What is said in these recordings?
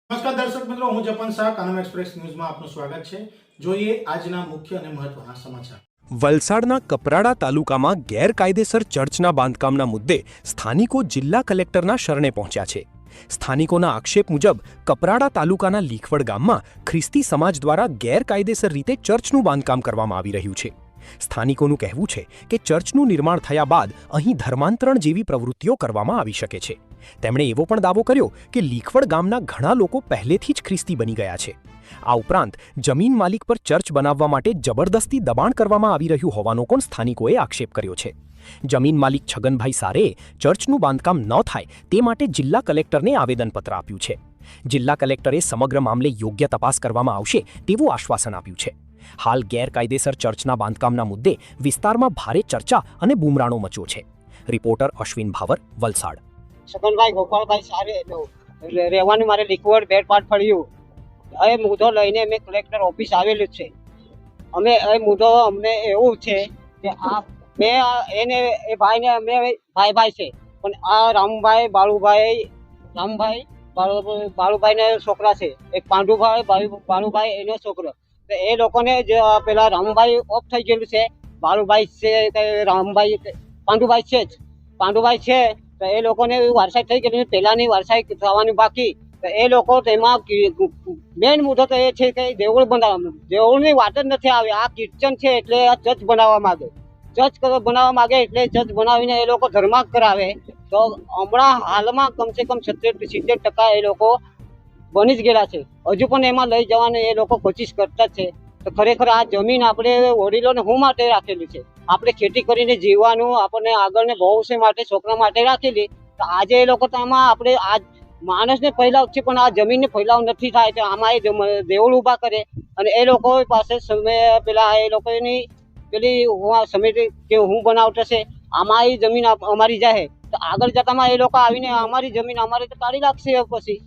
નમસ્કાર દર્શક મિત્રો, હું જપન શાહ, કાનમ એક્સપ્રેસ ન્યૂઝમાં આપનું સ્વાગત છે। જોઈએ આજના મુખ્ય અને મહત્વના સમાચાર। વલસાડના કપરાડા તાલુકામાં ગેરકાયદેસર ચર્ચના બાંધકામના મુદ્દે સ્થાનિકો જિલ્લા કલેક્ટરના શરણે પહોંચ્યા છે। સ્થાનિકોના આક્ષેપ મુજબ કપરાડા તાલુકાના લીખવડ ગામમાં ખ્રિસ્તી સમાજ દ્વારા ગેરકાયદેસર રીતે ચર્ચનું બાંધકામ કરવામાં આવી રહ્યું છે। સ્થાનિકોનું કહેવું છે કે ચર્ચનું નિર્માણ થયા બાદ અહીં ધર્માંતરણ જેવી પ્રવૃત્તિઓ કરવામાં આવી શકે છે। તેમણે એવો પણ દાવો કર્યો કે લીખવડ ગામના ઘણા લોકો પહેલેથી જ ખ્રિસ્તી બની ગયા છે। આ ઉપરાંત જમીન માલિક પર ચર્ચ બનાવવા માટે જબરદસ્તી દબાણ કરવામાં આવી રહ્યું હોવાનો પણ સ્થાનિકોએ આક્ષેપ કર્યો છે। જમીન માલિક છગનભાઈ સારેએ ચર્ચનું બાંધકામ ન થાય તે માટે જિલ્લા કલેક્ટરને આવેદનપત્ર આપ્યું છે। જિલ્લા કલેક્ટરે સમગ્ર મામલે યોગ્ય તપાસ કરવામાં આવશે તેવું આશ્વાસન આપ્યું છે। હાલ ગેરકાયદેસર ચર્ચના બાંધકામના મુદ્દે વિસ્તારમાં ભારે ચર્ચા અને બૂમરાણો મચ્યો છે। Reporter Ashwin power, Valsad. છગનભાઈ ગોપાલભાઈ સારે રહેવાનું મારે લીખવડ બેટપાટ ફળ્યું એ મુદ્દો લઈને મેં કલેક્ટર ઓફિસ આવેલું છે। અમે એ મુદ્દો અમને એવું છે કે આ મેં એને એ ભાઈને અમે ભાઈ છે, પણ આ બાળુભાઈને છોકરા છે, એક બાળુભાઈ એનો છોકરો, તો એ લોકોને જે પેલા રામભાઈ ઓફ થઈ ગયેલું છે, બાળુભાઈ છે કે પાંડુભાઈ છે તો એ લોકોને વારસાઈ થઈ ગયેલી, પહેલાની વારસાઈ થવાની બાકી। તો એ લોકો તેમાં મેન મુદ્દો તો એ છે કે દેવળ બનાવવાનું, દેવળની વાત જ નથી આવી। આ કિચન છે એટલે આ ચર્ચ બનાવવા માંગે એટલે ચર્ચ બનાવીને એ લોકો ધર્મા કરાવે। તો હમણાં હાલમાં કમસે કમ 70% એ લોકો બની જ ગયેલા છે, હજુ પણ એમાં લઈ જવાની એ લોકો કોશિશ કરતા જ છે। તો ખરેખર આ જમીન આપણે વડીલોને શું માટે રાખેલી છે? આપણે ખેતી કરીને જીવવાનું, આપણને આગળને ભવિષ્ય માટે છોકરા માટે રાખેલી। તો આજે એ લોકો તો આમાં આપણે આ માણસને ફેલાવ છે, પણ આ જમીનને ફેલાવ નથી થાય તો આમાં એ દેવળ ઊભા કરે અને એ લોકો પાસે સમય પેલા એ લોકોની પેલી સમિતિ કે હું બનાવતો છે, આમાં એ જમીન અમારી જાય તો આગળ જતામાં એ લોકો આવીને અમારી જમીન અમારે તો કાઢી નાખશે। પછી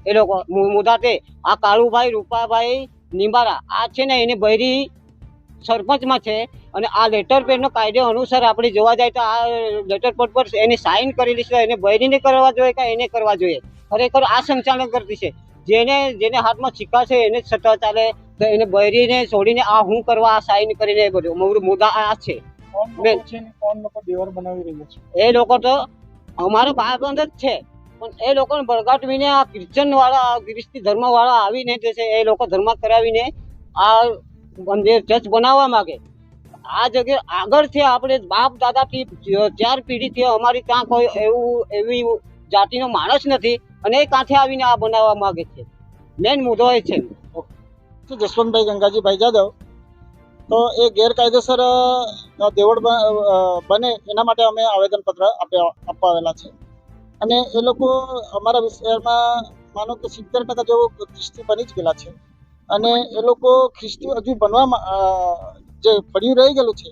એ લોકો મુદાતે આ કાળુભાઈ, રૂપાભાઈ નિંબારા આ છે ને એને બૈરી સરપંચમાં છે, અને આ લેટર પેડનો કાયદો અનુસાર આપણે જોવા જાય તો આ લેટર પેડ પર એની સાઇન કરેલી છે, એને બૈરીને કરવા જોઈએ કે એને કરવા જોઈએ? ખરેખર આ સંચાલન કરતી છે, જેને હાથમાં સિક્કા છે એને જ સત્તા ચાલે, તો એને બૈરીને છોડીને આ હું કરવા આ સાઇન કરીને બધું મુદ્દા આ છે। એ લોકો તો અમારો ભાઈબંધ જ છે, પણ એ લોકોને બળગાટવીને આ ક્રિશ્ચન વાળા, ખ્રિસ્તી ધર્મ વાળા આવીને એ લોકો ધર્મ કરાવીને આ મંદિર ચર્ચ બનાવવા માંગે। આ જગ્યાએ આગળથી આપણે બાપ દાદાથી 4 પેઢીથી અમારી ત્યાં કોઈ એવી જાતિનો માણસ નથી, અને એ કાંઠે આવીને આ બનાવવા માંગે છે। મેન મુદ્દો એ છે। જસવંતભાઈ ગંગાજીભાઈ જાદવ, તો એ ગેરકાયદેસર દેવળ બને એના માટે અમે આવેદનપત્ર આપવા આવેલા છે, અને એ લોકો અમારા વિસ્તારમાં માનો કે 70% જેવું ખ્રિસ્તી બની જ ગયેલા છે, અને એ લોકો ખ્રિસ્તી હજુ બનવામાં જે પડ્યું રહી ગયેલું છે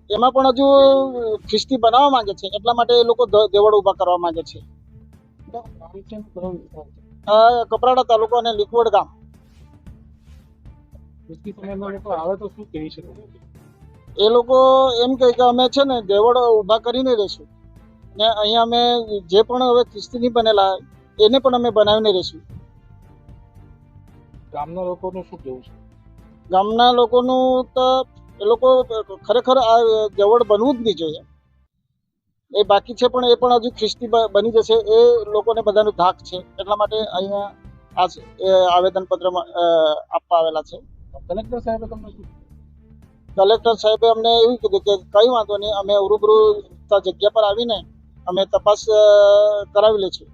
એમાં પણ હજુ ખ્રિસ્તી બનાવવા માંગે છે, એટલા માટે એ લોકો દેવળ ઊભા કરવા માંગે છે। કપરાડા તાલુકો અને લીખવડ ગામ। એ લોકો એમ કહે કે અમે છે ને દેવળ ઊભા કરીને રહીશું, ને અહીંયા અમે જે પણ હવે ખ્રિસ્તી નહીં બનેલા એને પણ અમે બનાવીને રહીશું। ગામના લોકોનું શું કહેવું છે? ગામના લોકોનું તો એ લોકો ખરેખર આ દેવળ બનવું જ નહીં જોઈએ, એ બાકી છે, પણ એ પણ હજુ ખ્રિસ્તી બની જશે એ લોકોને બધાનો ધાક છે, એટલા માટે અહીંયા આ આવેદનપત્ર આપવા આવેલા છે। કલેક્ટર સાહેબે તમને શું? કલેક્ટર સાહેબે અમને એવું કીધું કે કંઈ વાંધો નહીં, અમે રૂબરૂ જગ્યા પર આવીને અમે તપાસ કરાવી લઈશું।